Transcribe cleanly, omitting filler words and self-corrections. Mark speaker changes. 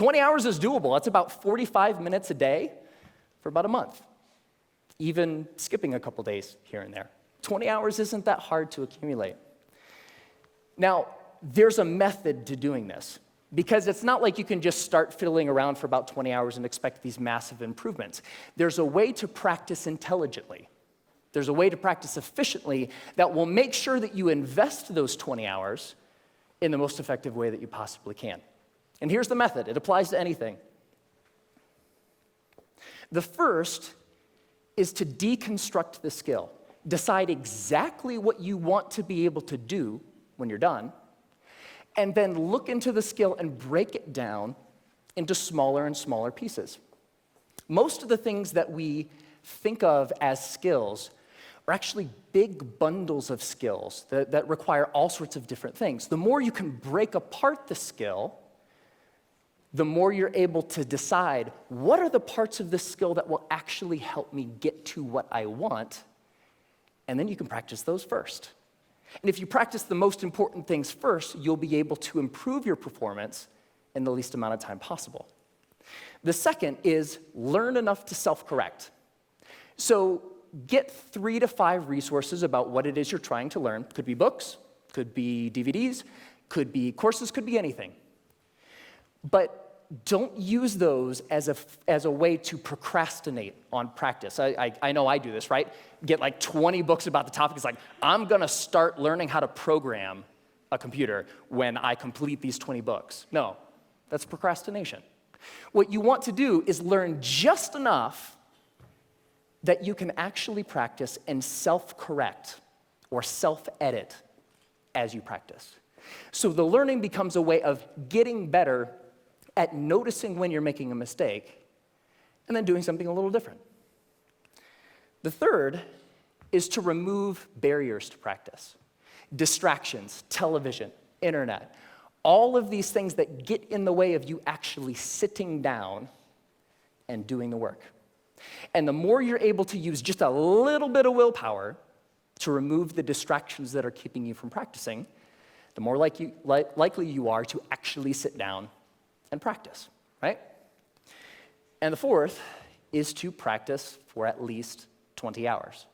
Speaker 1: 20 hours is doable. That's about 45 minutes a day for about a month, even skipping a couple days here and there. 20 hours isn't that hard to accumulate. Now, there's a method to doing this, because it's not like you can just start fiddling around for about 20 hours and expect these massive improvements. There's a way to practice intelligently. There's a way to practice efficiently that will make sure that you invest those 20 hours in the most effective way that you possibly can. And here's the method. It applies to anything. The first is to deconstruct the skill. Decide exactly what you want to be able to do when you're done, and then look into the skill and break it down into smaller and smaller pieces. Most of the things that we think of as skills are actually big bundles of skills that require all sorts of different things. The more you can break apart the skill, the more you're able to decide what are the parts of this skill that will actually help me get to what I want, and then you can practice those first. And if you practice the most important things first, you'll be able to improve your performance in the least amount of time possible. The second is learn enough to self-correct. So get 3 to 5 resources about what it is you're trying to learn. Could be books, could be DVDs, could be courses, could be anything. But don't use those as a way to procrastinate on practice. I know I do this, right? Get like 20 books about the topic. It's like, I'm gonna start learning how to program a computer when I complete these 20 books. No, that's procrastination. What you want to do is learn just enough that you can actually practice and self-correct or self-edit as you practice. So the learning becomes a way of getting better at noticing when you're making a mistake and then doing something a little different. The third is to remove barriers to practice. Distractions, television, internet, all of these things that get in the way of you actually sitting down and doing the work. And the more you're able to use just a little bit of willpower to remove the distractions that are keeping you from practicing, the more likely you are to actually sit down and practice, right? And the fourth is to practice for at least 20 hours.